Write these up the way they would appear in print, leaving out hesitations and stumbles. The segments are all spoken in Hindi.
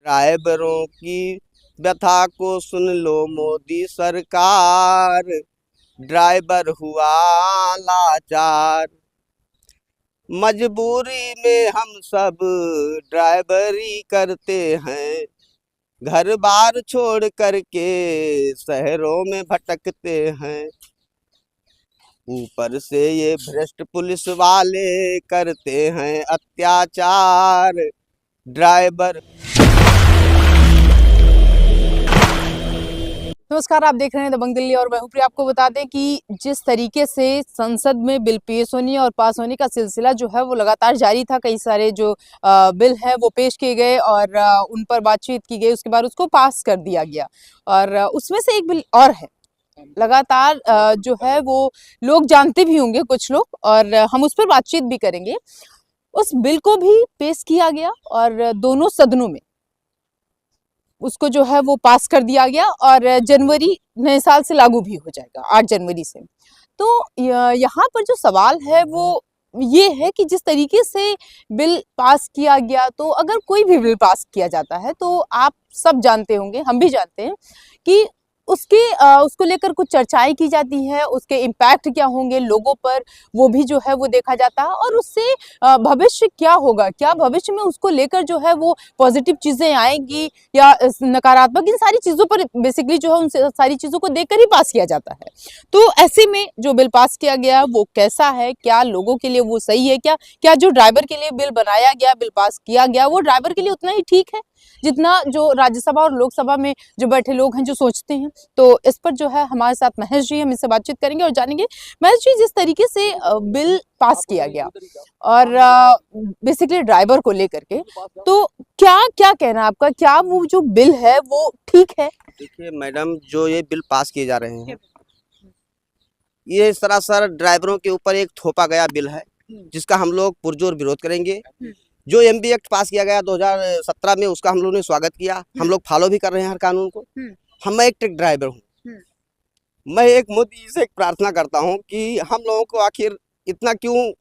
ड्राइवरों की व्यथा को सुन लो मोदी सरकार, ड्राइवर हुआ लाचार। मजबूरी में हम सब ड्राइवरी करते हैं, घर बार छोड़ करके शहरों में भटकते हैं। ऊपर से ये भ्रष्ट पुलिस वाले करते हैं अत्याचार, ड्राइवर। नमस्कार, आप देख रहे हैं दबंग दिल्ली और मैं हूं प्रिया। आपको बता दें कि जिस तरीके से संसद में बिल पेश होने और पास होने का सिलसिला जो है वो लगातार जारी था। कई सारे जो बिल है वो पेश किए गए और उन पर बातचीत की गई, उसके बाद उसको पास कर दिया गया। और उसमें से एक बिल और है, लगातार जो है वो लोग जानते भी होंगे कुछ लोग, और हम उस पर बातचीत भी करेंगे। उस बिल को भी पेश किया गया और दोनों सदनों में उसको जो है वो पास कर दिया गया और जनवरी नए साल से लागू भी हो जाएगा, 8 जनवरी से। तो यहाँ पर जो सवाल है वो ये है कि जिस तरीके से बिल पास किया गया, तो अगर कोई भी बिल पास किया जाता है तो आप सब जानते होंगे, हम भी जानते हैं कि उसको लेकर कुछ चर्चाएं की जाती है, उसके इम्पैक्ट क्या होंगे लोगों पर, वो भी जो है वो देखा जाता है। और उससे भविष्य क्या होगा, क्या भविष्य में उसको लेकर जो है वो पॉजिटिव चीजें आएंगी या नकारात्मक, इन सारी चीजों पर बेसिकली जो है उन सारी चीजों को देखकर ही पास किया जाता है। तो ऐसे में जो बिल पास किया गया वो कैसा है, क्या लोगों के लिए वो सही है, क्या क्या जो ड्राइवर के लिए बिल बनाया गया, बिल पास किया गया, वो ड्राइवर के लिए उतना ही ठीक है जितना जो राज्यसभा और लोकसभा में जो बैठे लोग हैं जो सोचते हैं। तो इस पर जो है हमारे साथ महेश जी, हम इससे बातचीत करेंगे और जानेंगे। महेश जी, जिस तरीके से बिल पास किया गया और बेसिकली ड्राइवर को लेकर के, तो क्या क्या कहना है आपका, क्या वो जो बिल है वो ठीक है? देखिए मैडम, जो ये बिल पास किए जा रहे हैं ये सरासर ड्राइवरों के ऊपर एक थोपा गया बिल है, जिसका हम लोग पुरजोर विरोध करेंगे। जो एमबी एक्ट पास किया गया 2017 में, उसका हम लोगों ने स्वागत किया, हम लोग फॉलो भी कर रहे हैं हर कानून को। मैं एक ट्रक ड्राइवर हूँ, मैं एक मोदी जी से एक प्रार्थना करता हूँ कि हम लोगों को आखिर इतना क्यों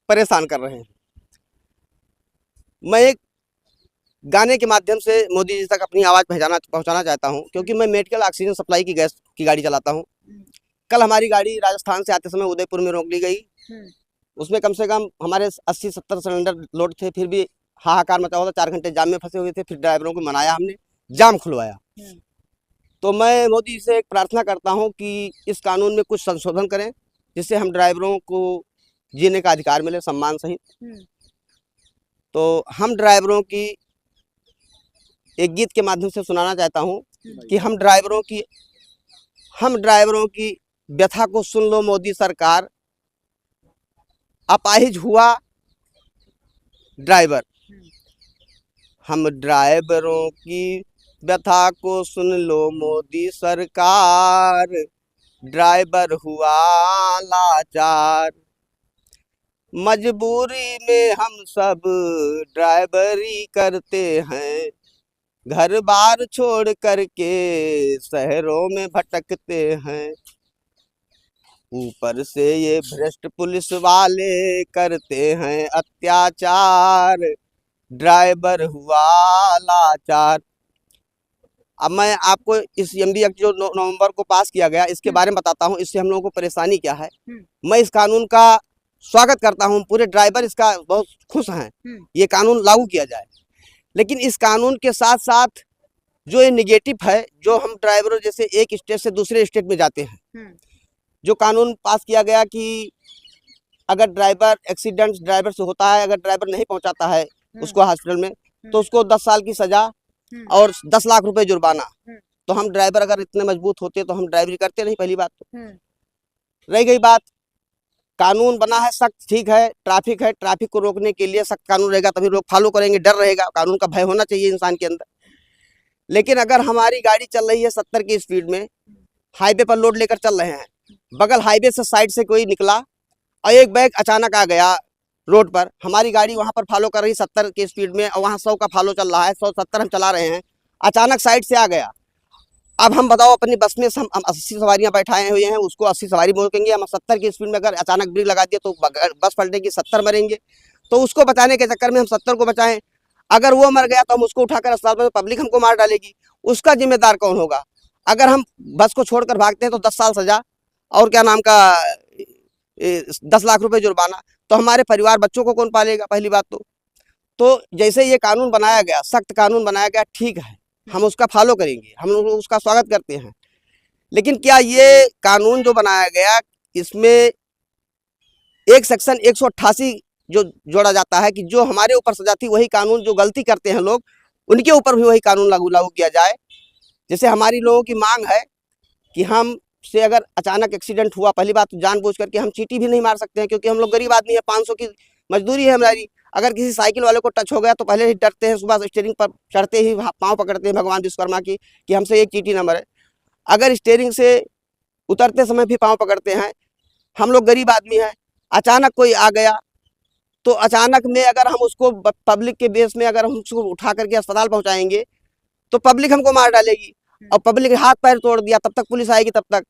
परेशान कर रहे हैं। मैं एक गाने के माध्यम से मोदी जी तक अपनी आवाज़ पहुँचाना चाहता हूँ, क्योंकि मैं मेडिकल ऑक्सीजन सप्लाई की गैस की गाड़ी चलाता हूँ। कल हमारी गाड़ी राजस्थान से आते समय उदयपुर में रोक ली गई। उसमें कम से कम हमारे 80-70 सिलेंडर लोड थे, फिर भी हाहाकार मचा हुआ था, 4 घंटे जाम में फंसे हुए थे। फिर ड्राइवरों को मनाया हमने, जाम खुलवाया। तो मैं मोदी से एक प्रार्थना करता हूं कि इस कानून में कुछ संशोधन करें, जिससे हम ड्राइवरों को जीने का अधिकार मिले सम्मान सहित। तो हम ड्राइवरों की एक गीत के माध्यम से सुनाना चाहता हूं कि हम ड्राइवरों की व्यथा को सुन लो मोदी सरकार, अपाहिज हुआ ड्राइवर। हम ड्राइवरों की व्यथा को सुन लो मोदी सरकार, ड्राइवर हुआ लाचार। मजबूरी में हम सब ड्राइवरी करते हैं, घर बार छोड़ करके शहरों में भटकते हैं। ऊपर से ये भ्रष्ट पुलिस वाले करते हैं अत्याचार, ड्राइवर हुआ लाचार। अब मैं आपको इस एमबी एक्ट जो नवंबर को पास किया गया, इसके बारे में बताता हूँ, इससे हम लोगों को परेशानी क्या है। मैं इस कानून का स्वागत करता हूँ, पूरे ड्राइवर इसका बहुत खुश हैं, ये कानून लागू किया जाए। लेकिन इस कानून के साथ साथ जो ये निगेटिव है, जो हम ड्राइवरों जैसे एक स्टेट से दूसरे स्टेट में जाते हैं, जो कानून पास किया गया कि अगर ड्राइवर एक्सीडेंट ड्राइवर से होता है, अगर ड्राइवर नहीं पहुंचाता है उसको हॉस्पिटल में, तो उसको 10 साल की सजा और 10 लाख रुपए जुर्माना। तो हम ड्राइवर अगर इतने मजबूत होते तो हम ड्राइवरी करते नहीं, पहली बात। तो रह गई बात, कानून बना है सख्त, ठीक है, ट्रैफिक है, ट्रैफिक को रोकने के लिए सख्त कानून रहेगा तभी लोग फॉलो करेंगे, डर रहेगा, कानून का भय होना चाहिए इंसान के अंदर। लेकिन अगर हमारी गाड़ी चल रही है 70 की स्पीड में, हाईवे पर लोड लेकर चल रहे हैं, बगल हाईवे से साइड से कोई निकला और एक बैग अचानक आ गया रोड पर, हमारी गाड़ी वहां पर फॉलो कर रही 70 की स्पीड में और वहां 100 का फॉलो चल रहा है, 170 हम चला रहे हैं, अचानक साइड से आ गया। अब हम बताओ, अपनी बस में हम 80 सवारियां बैठाए हुए हैं, उसको 80 सवारी बोलेंगे, हम 70 की स्पीड में अगर अचानक ब्रेक लगा दिया तो बस पलटेगी, 70 मरेंगे। तो उसको बचाने के चक्कर में हम 70 को बचाएं। अगर वो मर गया तो हम उसको उठाकर अस्पताल में, पब्लिक हमको मार डालेगी, उसका जिम्मेदार कौन होगा? अगर हम बस को छोड़कर भागते हैं तो 10 साल सजा और क्या नाम का 10 लाख रुपए जुर्माना, तो हमारे परिवार बच्चों को कौन पालेगा? पहली बात तो जैसे ये कानून बनाया गया, सख्त कानून बनाया गया, ठीक है, हम उसका फॉलो करेंगे, हम लोग उसका स्वागत करते हैं। लेकिन क्या ये कानून जो बनाया गया, इसमें एक सेक्शन 188 जो जोड़ा जाता है कि जो हमारे ऊपर सजा थी वही कानून, जो गलती करते हैं लोग उनके ऊपर भी वही कानून लागू किया जाए। जैसे हमारी लोगों की मांग है कि हम से अगर अचानक एक्सीडेंट हुआ, पहली बात तो जानबूझ करके हम चीटी भी नहीं मार सकते हैं, क्योंकि हम लोग गरीब आदमी है, 500 की मजदूरी है हमारी। अगर किसी साइकिल वाले को टच हो गया तो पहले ही डरते हैं, सुबह स्टीयरिंग पर चढ़ते ही पाँव पकड़ते हैं भगवान विश्वकर्मा की कि हमसे एक चीटी न मरे। अगर स्टीयरिंग से उतरते समय भी पाँव पकड़ते हैं। हम लोग गरीब आदमी हैं, अचानक कोई आ गया तो अचानक में अगर हम उसको पब्लिक के बेस में अगर हम उसको उठा करके अस्पताल पहुंचाएंगे तो पब्लिक हमको मार डालेगी, और पब्लिक हाथ पैर तोड़ दिया तब तक पुलिस आएगी तब तक।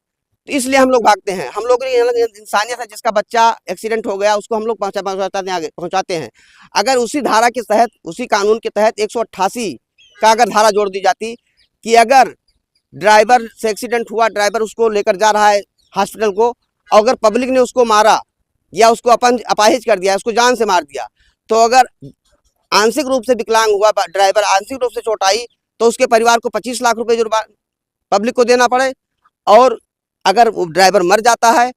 तो इसलिए हम लोग भागते हैं। हम लोग इंसानियत है, जिसका बच्चा एक्सीडेंट हो गया उसको हम लोग पहुंचाते हैं। अगर उसी धारा के तहत, उसी कानून के तहत 188 का अगर धारा जोड़ दी जाती कि अगर ड्राइवर से एक्सीडेंट हुआ, ड्राइवर उसको लेकर जा रहा है हॉस्पिटल को, और अगर पब्लिक ने उसको मारा या उसको अपाहिज कर दिया, उसको जान से मार दिया, तो अगर आंशिक रूप से विकलांग हुआ ड्राइवर, आंशिक रूप से चोट आई, तो उसके परिवार को 25 लाख रुपए जुर्माना पब्लिक को देना पड़े, और अगर वो ड्राइवर मर जाता है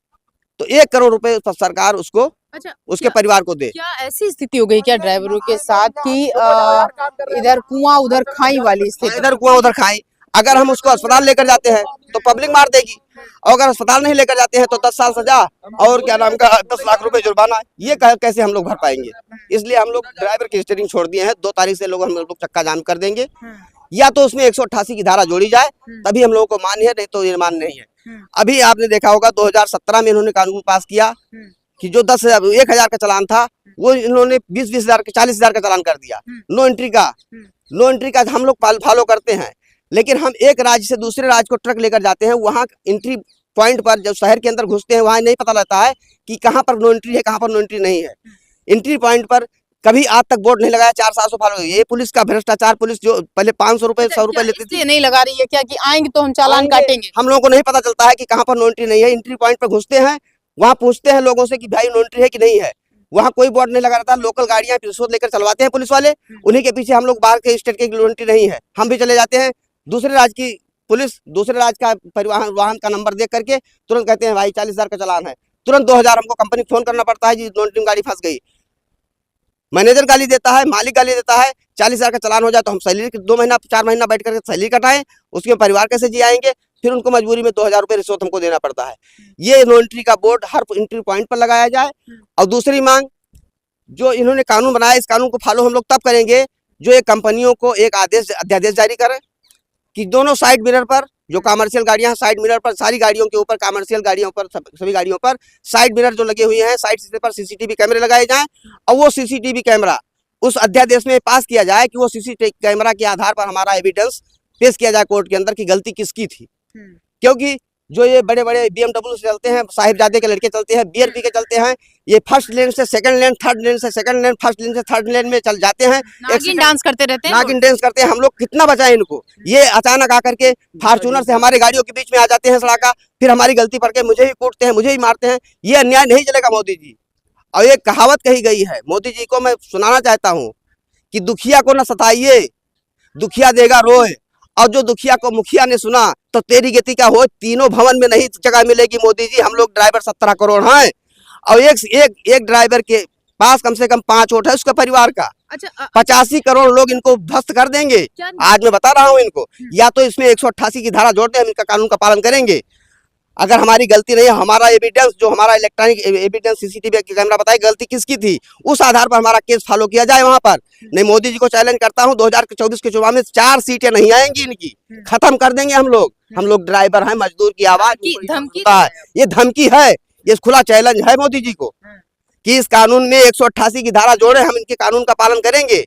तो 1 करोड़ रुपए सरकार उसको, उसके परिवार को दे। क्या ऐसी स्थिति हो गई क्या ड्राइवरों के साथ कि इधर कुआं उधर खाई वाली स्थिति? इधर कुआं उधर खाई। अगर हम उसको अस्पताल लेकर जाते हैं तो पब्लिक मार देगी, और अगर अस्पताल नहीं लेकर जाते हैं तो 10 साल सजा और क्या नाम का 10 लाख रुपए जुर्माना। ये कैसे हम लोग भर पाएंगे? इसलिए हम लोग ड्राइवर की स्टीयरिंग छोड़ दिए हैं। 2 तारीख से हम लोग चक्का जाम कर देंगे, या तो उसमें 188 की धारा जोड़ी जाए तभी हम लोगों को मान्य है, नहीं तो ये मान्य नहीं है। अभी आपने देखा होगा 2017 में इन्होंने कानून पास किया कि जो 10,000 का चालान था वो इन्होंने 20-20 हजार 40 हजार का चालान कर दिया। नो एंट्री का हम लोग फॉलो करते हैं, लेकिन हम एक राज्य से दूसरे राज्य को ट्रक लेकर जाते हैं, वहाँ एंट्री पॉइंट पर जब शहर के अंदर घुसते हैं वहाँ नहीं पता लगता है कि कहाँ पर नो एंट्री है, कहाँ पर नो एंट्री नहीं है। एंट्री पॉइंट पर कभी आज तक बोर्ड नहीं लगाया, 400 फॉलो। ये पुलिस का भ्रष्टाचार, पुलिस जो पहले 500 रुपए 100 रुपए लेती थी, नहीं लगा रही है क्या कि आएंगे तो हम चालान काटेंगे? हम लोगों को नहीं पता चलता है कि कहाँ पर नो एंट्री नहीं है। एंट्री पॉइंट पर घुसते हैं, वहाँ पूछते हैं लोगों से कि भाई नो एंट्री है कि नहीं है, वहाँ कोई बोर्ड नहीं लगा रहता। लोकल गाड़ियां रिश्वत लेकर चलवाते हैं पुलिस वाले, उन्हीं के पीछे हम लोग बाहर के स्टेट के नो एंट्री नहीं है, हम भी चले जाते हैं। दूसरे राज्य की पुलिस दूसरे राज्य का परिवहन वाहन का नंबर देख करके तुरंत कहते हैं भाई 40,000 का चालान है, तुरंत 2,000 हमको कंपनी फोन करना पड़ता है जी नो एंट्री गाड़ी फंस गई। मैनेजर गाली देता है, मालिक गाली देता है, 40,000 का चालान हो जाए तो हम सैलरी 2 महीना 4 महीना बैठ करके सैलरी कटाएं, उसके परिवार कैसे जी आएंगे? फिर उनको मजबूरी में 2,000 रुपये रिश्वत हमको देना पड़ता है। ये नो एंट्री का बोर्ड हर एंट्री पॉइंट पर लगाया जाए। और दूसरी मांग, जो इन्होंने कानून बनाया, इस कानून को फॉलो हम लोग तब करेंगे जो एक कंपनियों को एक अध्यादेश जारी करें कि दोनों साइड मिरर पर, जो कमर्शियल गाड़ियां साइड मिरर पर, सारी गाड़ियों के ऊपर, कमर्शियल गाड़ियों पर, सभी गाड़ियों पर साइड मिरर जो लगे हुए हैं, साइड शीशे पर सीसीटीवी कैमरे लगाए जाएं, और वो सीसीटीवी कैमरा उस अध्यादेश में पास किया जाए कि वो सीसीटीवी कैमरा के आधार पर हमारा एविडेंस पेश किया जाए कोर्ट के अंदर कि गलती किसकी थी। क्योंकि जो ये बड़े बड़े BMW से चलते हैं, साहिबजादे के लड़के चलते हैं, BRP के चलते हैं, ये फर्स्ट लेन से सेकंड लेन, थर्ड लेन से सेकंड लेन, फर्स्ट लेन से थर्ड लेन में चल जाते हैं, नागिन डांस करते रहते हैं, नागिन डांस करते हैं। हम लोग कितना बचाएं इनको? ये अचानक आकर के फॉर्च्यूनर से हमारे गाड़ियों के बीच में आ जाते हैं सड़का, फिर हमारी गलती पड़ के मुझे ही कूटते हैं, मुझे ही मारते हैं। ये अन्याय नहीं चलेगा मोदी जी। और एक कहावत कही गई है, मोदी जी को मैं सुनाना चाहता हूँ कि दुखिया को न सताइए, दुखिया देगा रोए, और जो दुखिया को मुखिया ने सुना तो तेरी गति का हो, तीनों भवन में नहीं जगह मिलेगी मोदी जी। हम लोग ड्राइवर 17 करोड़ हैं, और एक ड्राइवर के पास कम से कम 5 वोट है उसके परिवार का। 85 करोड़ लोग इनको ध्वस्त कर देंगे। आज मैं बता रहा हूँ इनको, या तो इसमें 188 की धारा जोड़ दे, हम इनका कानून का पालन करेंगे। अगर हमारी गलती नहीं है, हमारा एविडेंस, जो हमारा इलेक्ट्रॉनिक एविडेंस सीसीटीवी कैमरा बताए गलती किसकी थी, उस आधार पर हमारा केस फॉलो किया जाए वहां पर। नहीं, मोदी जी को चैलेंज करता हूं, 2024 के चुनाव में 4 सीटें नहीं आएंगी इनकी, खत्म कर देंगे हम लोग ड्राइवर हैं, मजदूर की आवाज। ये धमकी है, ये खुला चैलेंज है मोदी जी को कि इस कानून में 188 की धारा जोड़े, हम इनके कानून का पालन करेंगे।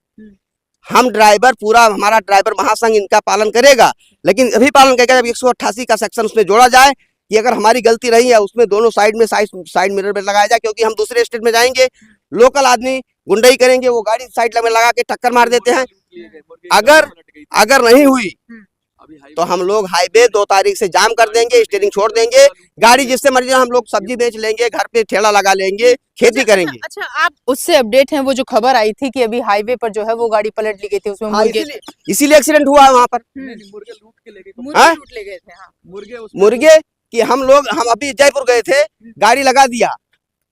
हम ड्राइवर, पूरा हमारा ड्राइवर महासंघ इनका पालन करेगा, लेकिन अभी पालन करेगा जब 188 का सेक्शन उसमें जोड़ा जाए कि अगर हमारी गलती रही है उसमें दोनों साइड में साइड मिरर पे लगाया जाए, क्योंकि हम दूसरे स्टेट में जाएंगे, लोकल आदमी गुंडई करेंगे, वो गाड़ी साइड में लगा के टक्कर मार देते हैं। अगर अगर नहीं हुई तो हम लोग हाईवे 2 तारीख से जाम कर देंगे, स्टीयरिंग छोड़ देंगे, गाड़ी जिससे मर्जी हम लोग सब्जी बेच लेंगे, घर पे ठेला लगा लेंगे, खेती करेंगे। अच्छा, आप उससे अपडेट हैं? वो जो खबर आई थी कि अभी हाईवे पर जो है वो गाड़ी पलट ली गई थी, उसमें हाँ, मुर्गे इसीलिए एक्सीडेंट हुआ है वहां पर। मुर्गे लूट के लेके हाँ? लूट ले गए थे। हाँ। मुर्गे कि हम अभी जयपुर गए थे, गाड़ी लगा दिया,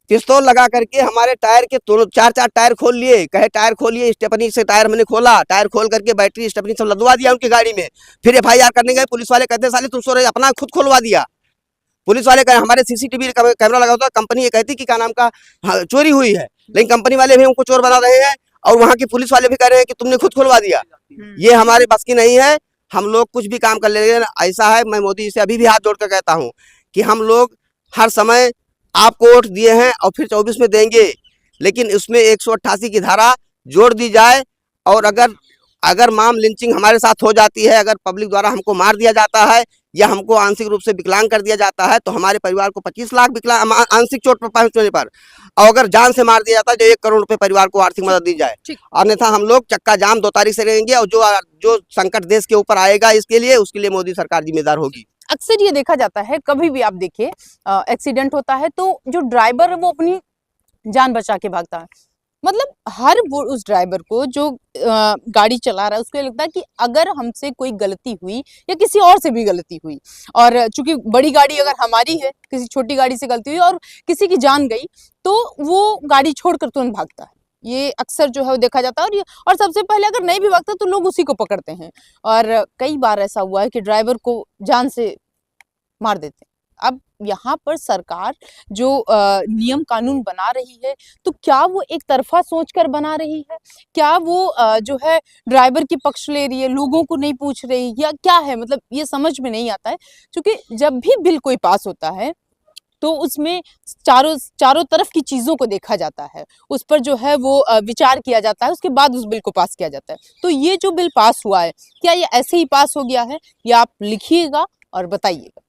पिस्तौल लगा करके हमारे टायर के दोनों 4 टायर खोल लिए, कहे टायर खोलिए, स्टेपनी से टायर मैंने खोला, टायर खोल करके बैटरी स्टेपनी सब लदवा दिया उनकी गाड़ी में। फिर FIR करने गए, पुलिस वाले कहते साले तुम सो रहे, अपना खुद खोलवा दिया। पुलिस वाले कहे हमारे CCTV कैमरा लगा होता, कंपनी ये कहती कि क्या नाम का चोरी हुई है, लेकिन कंपनी वाले भी उनको चोर बना रहे हैं और वहाँ के पुलिस वाले भी कह रहे हैं कि तुमने खुद खुलवा दिया। ये हमारे बस की नहीं है, हम लोग कुछ भी काम कर लेंगे। ऐसा है, मैं मोदी जी से अभी भी हाथ जोड़ कर कहता हूँ कि हम लोग हर समय आपको वोट दिए हैं और फिर 24 में देंगे, लेकिन उसमें 188 की धारा जोड़ दी जाए, और अगर माम लिंचिंग हमारे साथ हो जाती है, अगर पब्लिक द्वारा हमको मार दिया जाता है या हमको आंशिक रूप से विकलांग कर दिया जाता है, तो हमारे परिवार को 25 लाख विकलांग आंशिक चोट पर पहुंचने पर, और अगर जान से मार दिया जाता है तो 1 करोड़ रुपए परिवार को आर्थिक मदद दी जाए। अन्यथा हम लोग चक्का जाम 2 तारीख से रहेंगे, और जो संकट देश के ऊपर आएगा उसके लिए मोदी सरकार जिम्मेदार होगी। अक्सर ये देखा जाता है, कभी भी आप देखिए एक्सीडेंट होता है तो जो ड्राइवर है वो अपनी जान बचा के भागता है। मतलब हर वो उस ड्राइवर को जो गाड़ी चला रहा है उसको लगता है कि अगर हमसे कोई गलती हुई या किसी और से भी गलती हुई, और चूंकि बड़ी गाड़ी अगर हमारी है, किसी छोटी गाड़ी से गलती हुई और किसी की जान गई, तो वो गाड़ी छोड़कर तुरंत भागता है। ये अक्सर जो है वो देखा जाता है, और सबसे पहले अगर नहीं भी भागता तो लोग उसी को पकड़ते हैं, और कई बार ऐसा हुआ है कि ड्राइवर को जान से मार देते हैं। अब यहाँ पर सरकार जो नियम कानून बना रही है, तो क्या वो एक तरफा सोचकर बना रही है? क्या वो जो है ड्राइवर की पक्ष ले रही है, लोगों को नहीं पूछ रही, या क्या है? मतलब ये समझ में नहीं आता है, क्योंकि जब भी बिल कोई पास होता है तो उसमें चारों तरफ की चीज़ों को देखा जाता है, उस पर जो है वो विचार किया जाता है, उसके बाद उस बिल को पास किया जाता है। तो ये जो बिल पास हुआ है, क्या ये ऐसे ही पास हो गया है, या आप लिखिएगा और बताइएगा।